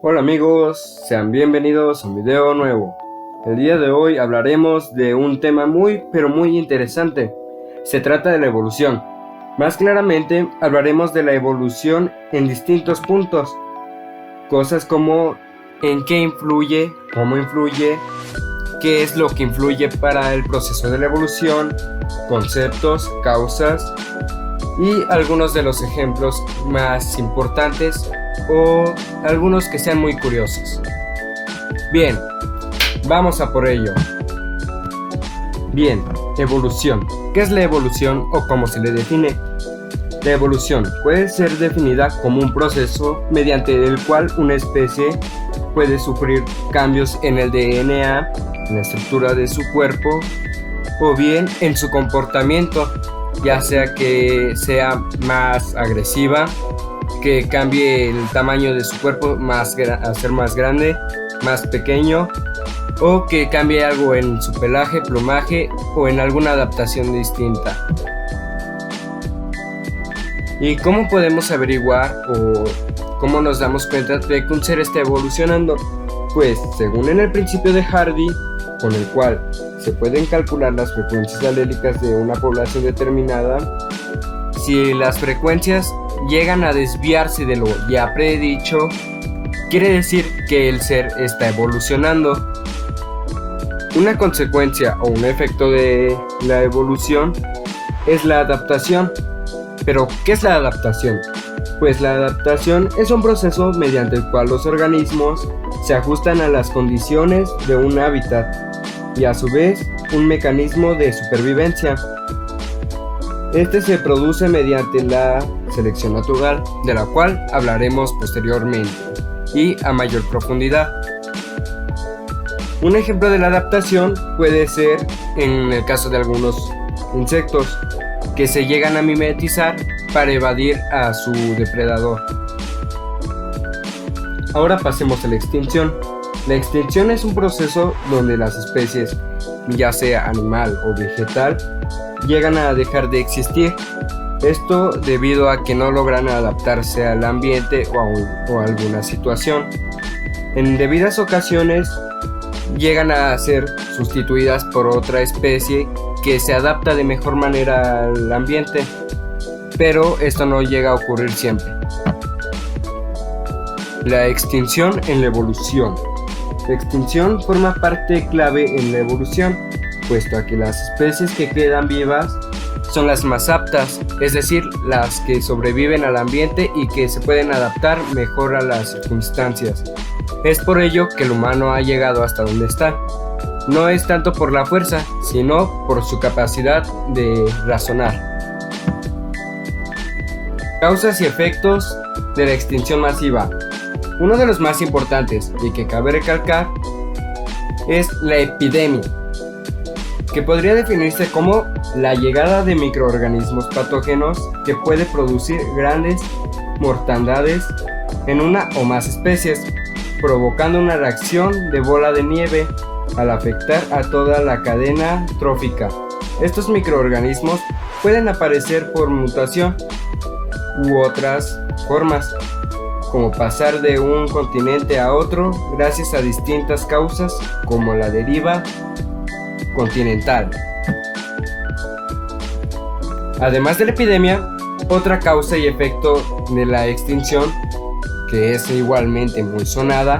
Hola amigos, sean bienvenidos a un video nuevo. El día de hoy hablaremos de un tema muy interesante. Se trata de la evolución. Más claramente hablaremos de la evolución en distintos puntos. Cosas como en qué influye, cómo influye, qué es lo que influye para el proceso de la evolución, conceptos, causas y algunos de los ejemplos más importantes o algunos que sean muy curiosos. Bien, vamos a por ello. Bien, evolución. ¿Qué es la evolución o cómo se le define? La evolución puede ser definida como un proceso mediante el cual una especie puede sufrir cambios en el DNA, en la estructura de su cuerpo o bien en su comportamiento, ya sea que sea más agresiva, que cambie el tamaño de su cuerpo a ser más grande, más pequeño, o que cambie algo en su pelaje, plumaje o en alguna adaptación distinta. ¿Y cómo podemos averiguar o cómo nos damos cuenta de que un ser está evolucionando? Pues según en el principio de Hardy, con el cual se pueden calcular las frecuencias alélicas de una población determinada, si las frecuencias llegan a desviarse de lo ya predicho, quiere decir que el ser está evolucionando. Una consecuencia o un efecto de la evolución es la adaptación. Pero, ¿qué es la adaptación? Pues la adaptación es un proceso mediante el cual los organismos se ajustan a las condiciones de un hábitat y a su vez un mecanismo de supervivencia. Este se produce mediante la selección natural, de la cual hablaremos posteriormente y a mayor profundidad. Un ejemplo de la adaptación puede ser en el caso de algunos insectos que se llegan a mimetizar para evadir a su depredador. Ahora pasemos a la extinción. La extinción es un proceso donde las especies, ya sea animal o vegetal, llegan a dejar de existir. Esto debido a que no logran adaptarse al ambiente o a alguna situación. En debidas ocasiones llegan a ser sustituidas por otra especie que se adapta de mejor manera al ambiente, pero esto no llega a ocurrir siempre. La extinción en la evolución. La extinción forma parte clave en la evolución, puesto a que las especies que quedan vivas son las más aptas, es decir, las que sobreviven al ambiente y que se pueden adaptar mejor a las circunstancias. Es por ello que el humano ha llegado hasta donde está. No es tanto por la fuerza, sino por su capacidad de razonar. Causas y efectos de la extinción masiva. Uno de los más importantes y que cabe recalcar es la epidemia, que podría definirse como la llegada de microorganismos patógenos que puede producir grandes mortandades en una o más especies, provocando una reacción de bola de nieve al afectar a toda la cadena trófica. Estos microorganismos pueden aparecer por mutación u otras formas, como pasar de un continente a otro gracias a distintas causas como la deriva continental. Además de la epidemia, otra causa y efecto de la extinción, que es igualmente muy sonada,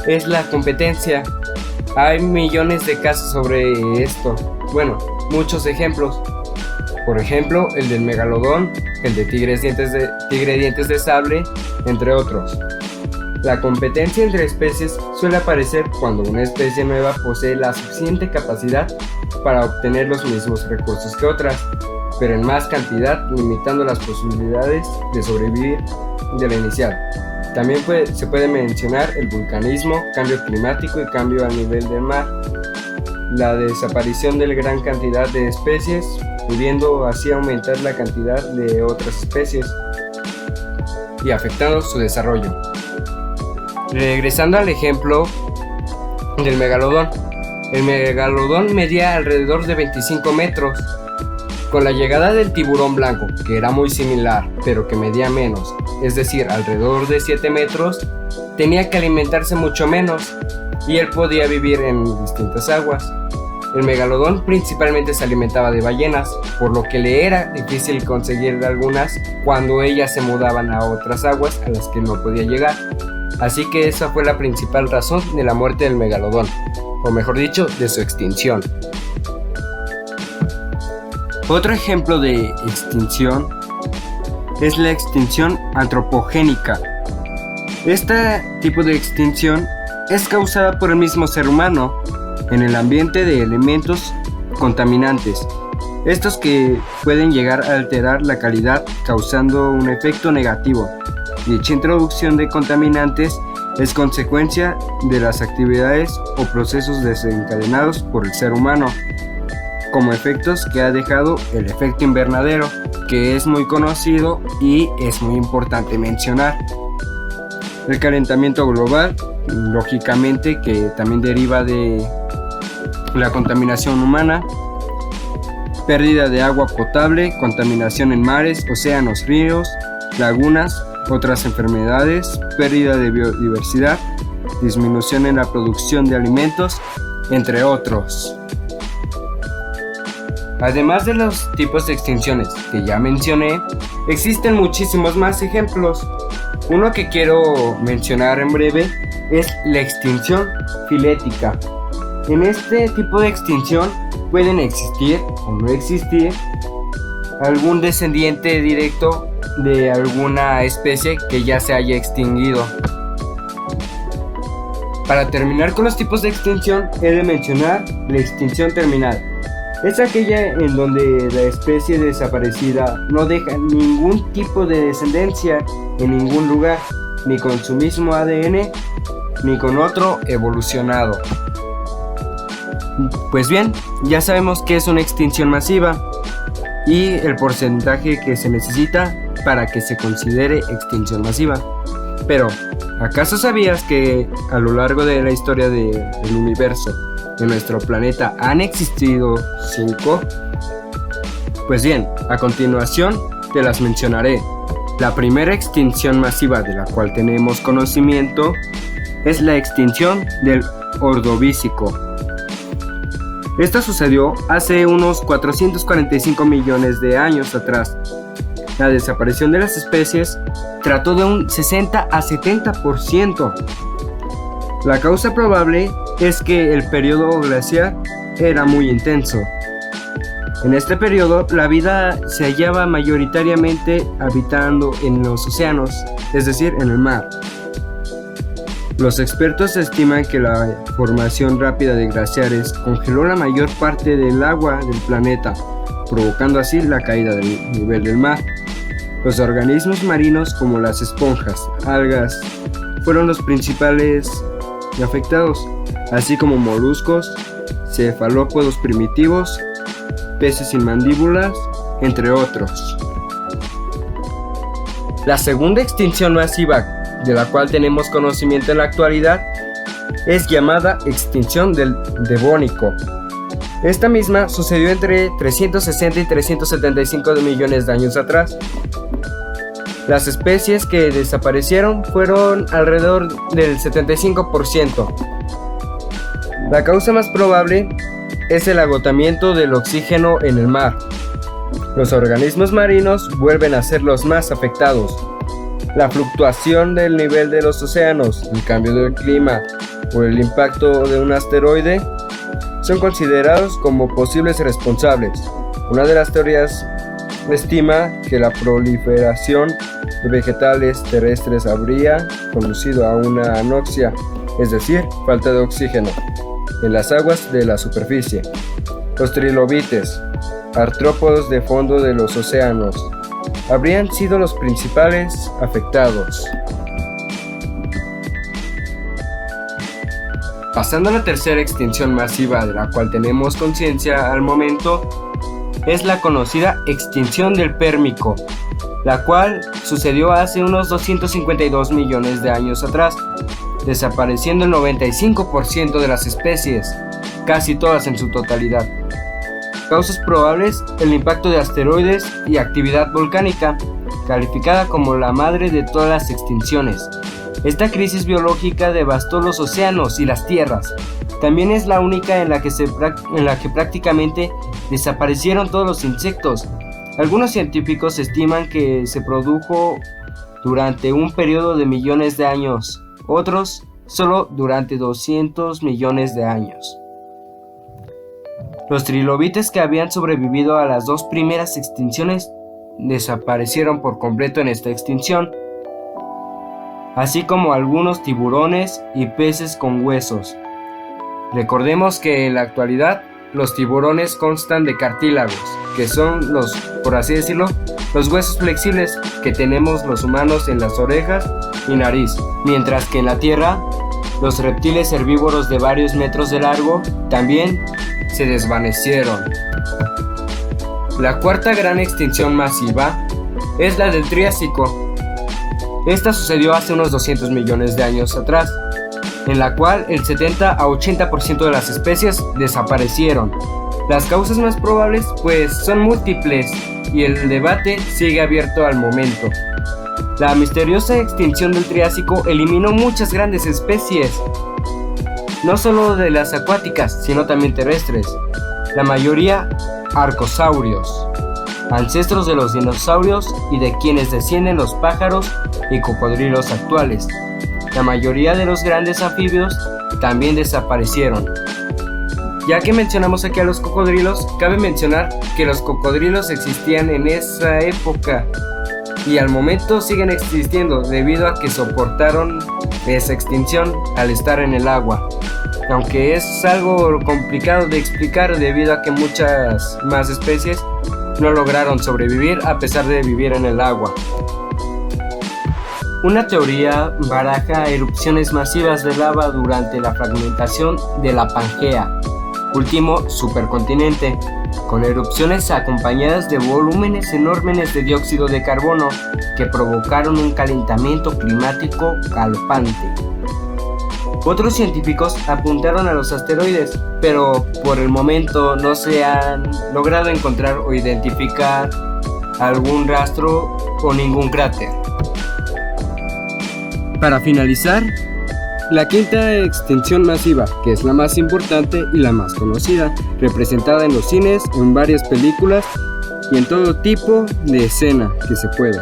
es la competencia. Hay millones de casos sobre esto, muchos ejemplos. Por ejemplo, el del megalodón, el de tigre dientes de sable, entre otros. La competencia entre especies suele aparecer cuando una especie nueva posee la suficiente capacidad para obtener los mismos recursos que otras, pero en más cantidad, limitando las posibilidades de sobrevivir de la inicial. También se puede mencionar el vulcanismo, cambio climático y cambio a nivel del mar, la desaparición de gran cantidad de especies, pudiendo así aumentar la cantidad de otras especies y afectando su desarrollo. Regresando al ejemplo del megalodón. El megalodón medía alrededor de 25 metros. Con la llegada del tiburón blanco, que era muy similar, pero que medía menos, es decir, alrededor de 7 metros, tenía que alimentarse mucho menos, y él podía vivir en distintas aguas. El megalodón principalmente se alimentaba de ballenas, por lo que le era difícil conseguir algunas cuando ellas se mudaban a otras aguas a las que no podía llegar. Así que esa fue la principal razón de la muerte del megalodón, o mejor dicho, de su extinción. Otro ejemplo de extinción es la extinción antropogénica. Este tipo de extinción es causada por el mismo ser humano en el ambiente de elementos contaminantes, estos que pueden llegar a alterar la calidad causando un efecto negativo. Dicha introducción de contaminantes es consecuencia de las actividades o procesos desencadenados por el ser humano, como efectos que ha dejado el efecto invernadero, que es muy conocido y es muy importante mencionar. El calentamiento global, lógicamente, que también deriva de la contaminación humana, pérdida de agua potable, contaminación en mares, océanos, ríos, lagunas, otras enfermedades, pérdida de biodiversidad, disminución en la producción de alimentos, entre otros. Además de los tipos de extinciones que ya mencioné, existen muchísimos más ejemplos. Uno que quiero mencionar en breve es la extinción filética. En este tipo de extinción pueden existir o no existir algún descendiente directo de alguna especie que ya se haya extinguido. Para terminar con los tipos de extinción, he de mencionar la extinción terminal. Es aquella en donde la especie desaparecida no deja ningún tipo de descendencia en ningún lugar, ni con su mismo ADN, ni con otro evolucionado. Pues bien, ya sabemos qué es una extinción masiva y el porcentaje que se necesita para que se considere extinción masiva. Pero, ¿acaso sabías que a lo largo de la historia del universo de nuestro planeta han existido 5? Pues bien, a continuación te las mencionaré. La primera extinción masiva de la cual tenemos conocimiento es la extinción del Ordovícico. Esta sucedió hace unos 445 millones de años atrás. La desaparición de las especies trató de un 60 a 70%. La causa probable es que el periodo glaciar era muy intenso. En este periodo, la vida se hallaba mayoritariamente habitando en los océanos, es decir, en el mar. Los expertos estiman que la formación rápida de glaciares congeló la mayor parte del agua del planeta, provocando así la caída del nivel del mar. Los organismos marinos como las esponjas, algas, fueron los principales afectados, así como moluscos, cefalópodos primitivos, peces sin mandíbulas, entre otros. La segunda extinción masiva de la cual tenemos conocimiento en la actualidad es llamada extinción del Devónico. Esta misma sucedió entre 360 y 375 millones de años atrás. Las especies que desaparecieron fueron alrededor del 75%. La causa más probable es el agotamiento del oxígeno en el mar. Los organismos marinos vuelven a ser los más afectados. La fluctuación del nivel de los océanos, el cambio del clima o el impacto de un asteroide son considerados como posibles responsables. Una de las teorías estima que la proliferación de vegetales terrestres habría conducido a una anoxia, es decir, falta de oxígeno, en las aguas de la superficie. Los trilobites, artrópodos de fondo de los océanos, habrían sido los principales afectados. Pasando a la tercera extinción masiva de la cual tenemos conciencia al momento, es la conocida extinción del Pérmico, la cual sucedió hace unos 252 millones de años atrás, desapareciendo el 95% de las especies, casi todas en su totalidad. Causas probables: el impacto de asteroides y actividad volcánica, calificada como la madre de todas las extinciones. Esta crisis biológica devastó los océanos y las tierras. También es la única en la que prácticamente desaparecieron todos los insectos. Algunos científicos estiman que se produjo durante un periodo de millones de años, otros solo durante 200 millones de años. Los trilobites que habían sobrevivido a las dos primeras extinciones desaparecieron por completo en esta extinción, así como algunos tiburones y peces con huesos. Recordemos que en la actualidad los tiburones constan de cartílagos, que son por así decirlo, los huesos flexibles que tenemos los humanos en las orejas y nariz, mientras que en la Tierra los reptiles herbívoros de varios metros de largo también se desvanecieron. La cuarta gran extinción masiva es la del Triásico. Esta sucedió hace unos 200 millones de años atrás, en la cual el 70 a 80% de las especies desaparecieron. Las causas más probables pues son múltiples y el debate sigue abierto al momento. La misteriosa extinción del Triásico eliminó muchas grandes especies, no solo de las acuáticas, sino también terrestres. La mayoría arcosaurios, ancestros de los dinosaurios y de quienes descienden los pájaros y cocodrilos actuales. La mayoría de los grandes anfibios también desaparecieron. Ya que mencionamos aquí a los cocodrilos, cabe mencionar que los cocodrilos existían en esa época y al momento siguen existiendo debido a que soportaron esa extinción al estar en el agua. Aunque es algo complicado de explicar debido a que muchas más especies no lograron sobrevivir a pesar de vivir en el agua. Una teoría baraja erupciones masivas de lava durante la fragmentación de la Pangea, último supercontinente, con erupciones acompañadas de volúmenes enormes de dióxido de carbono que provocaron un calentamiento climático galopante. Otros científicos apuntaron a los asteroides, pero por el momento no se han logrado encontrar o identificar algún rastro o ningún cráter. Para finalizar, la quinta extinción masiva, que es la más importante y la más conocida, representada en los cines, en varias películas y en todo tipo de escena que se pueda.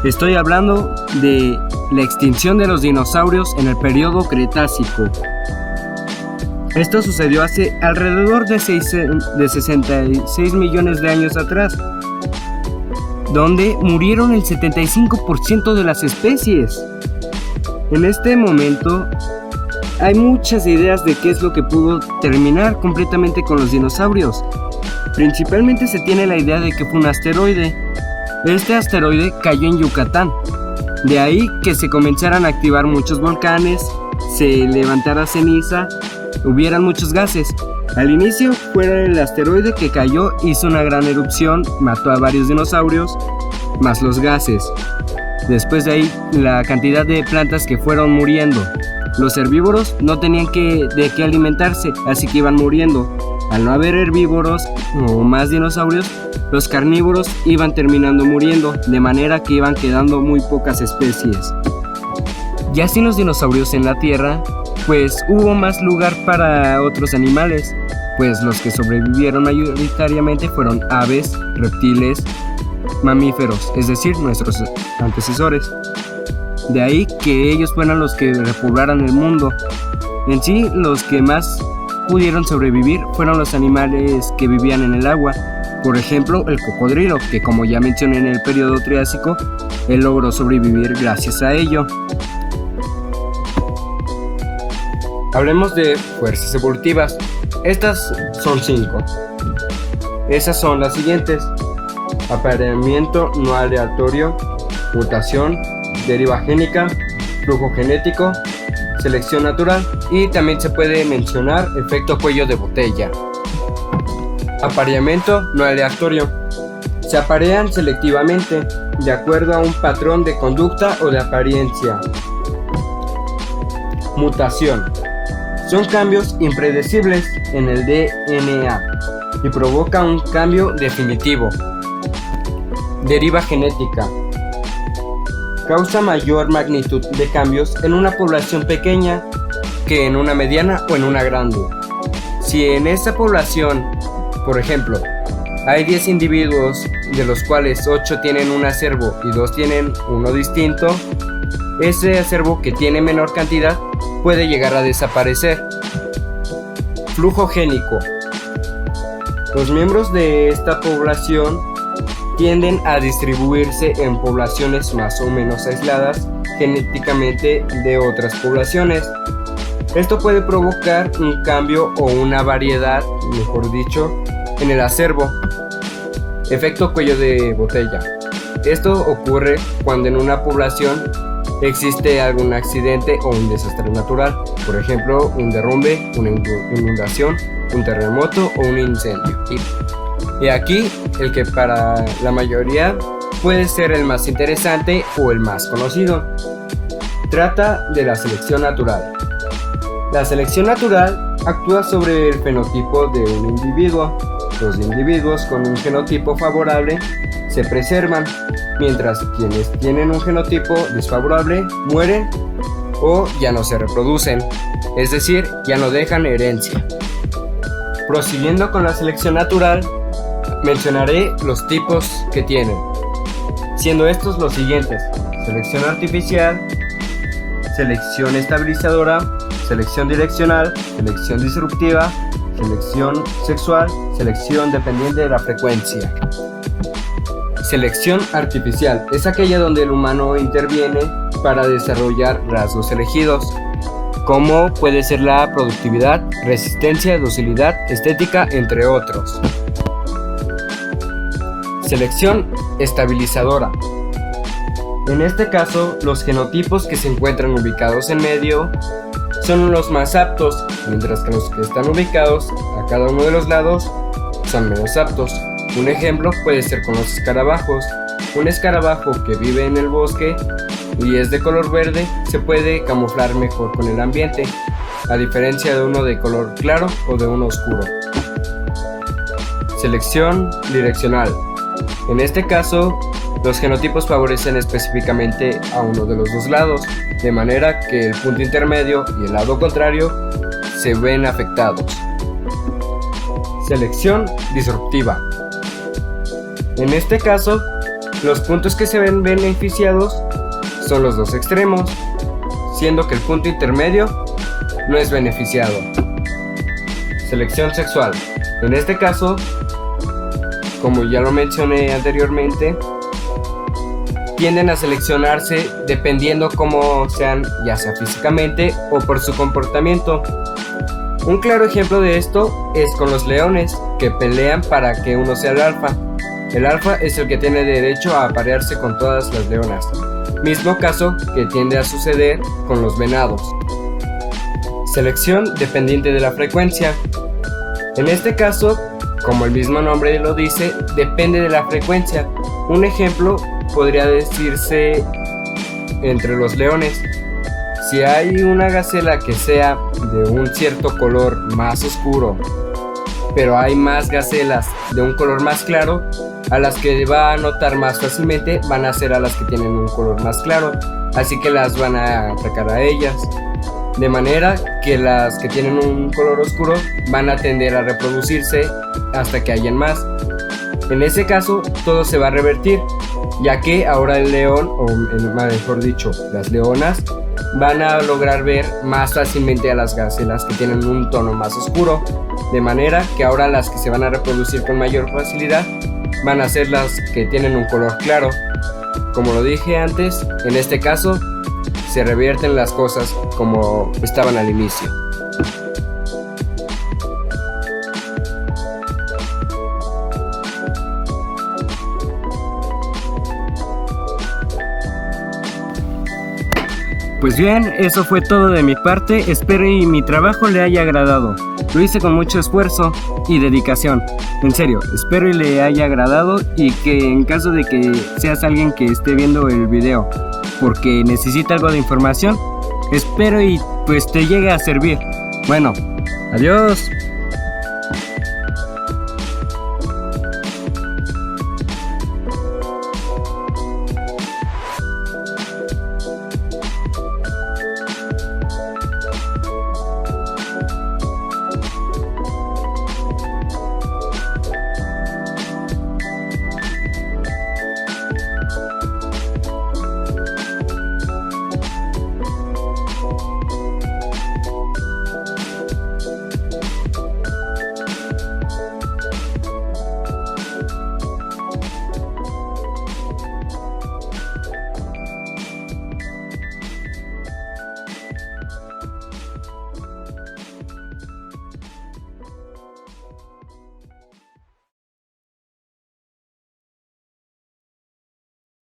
Estoy hablando de la extinción de los dinosaurios en el periodo Cretácico. Esto sucedió hace alrededor de 66 millones de años atrás, donde murieron el 75% de las especies. En este momento hay muchas ideas de qué es lo que pudo terminar completamente con los dinosaurios. Principalmente se tiene la idea de que fue un asteroide. Este asteroide cayó en Yucatán. De ahí que se comenzaran a activar muchos volcanes, se levantara ceniza, hubieran muchos gases. Al inicio fue el asteroide que cayó, hizo una gran erupción, mató a varios dinosaurios, más los gases. Después de ahí, la cantidad de plantas que fueron muriendo. Los herbívoros no tenían de qué alimentarse, así que iban muriendo. Al no haber herbívoros o más dinosaurios, los carnívoros iban terminando muriendo, de manera que iban quedando muy pocas especies. Ya sin los dinosaurios en la Tierra, pues hubo más lugar para otros animales, pues los que sobrevivieron mayoritariamente fueron aves, reptiles, mamíferos, es decir, nuestros antecesores. De ahí que ellos fueran los que repoblaran el mundo. En sí, los que más pudieron sobrevivir fueron los animales que vivían en el agua. Por ejemplo, el cocodrilo, que como ya mencioné en el periodo Triásico, él logró sobrevivir gracias a ello. Hablemos de fuerzas evolutivas. Estas son 5. Esas son las siguientes: apareamiento no aleatorio, mutación, deriva génica, flujo genético, selección natural y también se puede mencionar efecto cuello de botella. Apareamiento no aleatorio. Se aparean selectivamente de acuerdo a un patrón de conducta o de apariencia. Mutación. Son cambios impredecibles en el DNA. y provoca un cambio definitivo. Deriva genética. Causa mayor magnitud de cambios en una población pequeña que en una mediana o en una grande. Si en esa población, por ejemplo, hay 10 individuos, de los cuales 8 tienen un acervo y 2 tienen uno distinto, ese acervo que tiene menor cantidad puede llegar a desaparecer. Flujo génico. Los miembros de esta población tienden a distribuirse en poblaciones más o menos aisladas genéticamente de otras poblaciones. Esto puede provocar un cambio o una variedad, mejor dicho, en el acervo. Efecto cuello de botella. Esto ocurre cuando en una población existe algún accidente o un desastre natural, por ejemplo, un derrumbe, una inundación, un terremoto o un incendio. Y aquí el que para la mayoría puede ser el más interesante o el más conocido. Trata de la selección natural. La selección natural actúa sobre el fenotipo de un individuo. Los individuos con un genotipo favorable se preservan, mientras quienes tienen un genotipo desfavorable mueren o ya no se reproducen, es decir, ya no dejan herencia. Prosiguiendo con la selección natural, mencionaré los tipos que tienen, siendo estos los siguientes: selección artificial, selección estabilizadora, selección direccional, selección disruptiva, selección sexual, selección dependiente de la frecuencia. Selección artificial es aquella donde el humano interviene para desarrollar rasgos elegidos, como puede ser la productividad, resistencia, docilidad, estética, entre otros. Selección estabilizadora. En este caso, los genotipos que se encuentran ubicados en medio son los más aptos, mientras que los que están ubicados a cada uno de los lados son menos aptos. Un ejemplo puede ser con los escarabajos. Un escarabajo que vive en el bosque y es de color verde se puede camuflar mejor con el ambiente, a diferencia de uno de color claro o de uno oscuro. Selección direccional. En este caso, los genotipos favorecen específicamente a uno de los dos lados, de manera que el punto intermedio y el lado contrario se ven afectados. Selección disruptiva. En este caso, los puntos que se ven beneficiados son los dos extremos, siendo que el punto intermedio no es beneficiado. Selección sexual. En este caso, como ya lo mencioné anteriormente, tienden a seleccionarse dependiendo cómo sean, ya sea físicamente o por su comportamiento. Un claro ejemplo de esto es con los leones, que pelean para que uno sea el alfa. El alfa es el que tiene derecho a aparearse con todas las leonas, mismo caso que tiende a suceder con los venados. Selección dependiente de la frecuencia. En este caso, como el mismo nombre lo dice, depende de la frecuencia. Un ejemplo podría decirse entre los leones. Si hay una gacela que sea de un cierto color más oscuro, pero hay más gacelas de un color más claro, a las que va a notar más fácilmente van a ser a las que tienen un color más claro, así que las van a atacar a ellas. De manera que las que tienen un color oscuro van a tender a reproducirse hasta que hayan más. En ese caso, todo se va a revertir, ya que ahora el león, o mejor dicho, las leonas, van a lograr ver más fácilmente a las gacelas que tienen un tono más oscuro, de manera que ahora las que se van a reproducir con mayor facilidad van a ser las que tienen un color claro. Como lo dije antes, en este caso se revierten las cosas como estaban al inicio. Pues bien, eso fue todo de mi parte, espero y mi trabajo le haya agradado. Lo hice con mucho esfuerzo y dedicación. En serio, espero y le haya agradado y que en caso de que seas alguien que esté viendo el video porque necesita algo de información, espero y pues te llegue a servir. Bueno, adiós.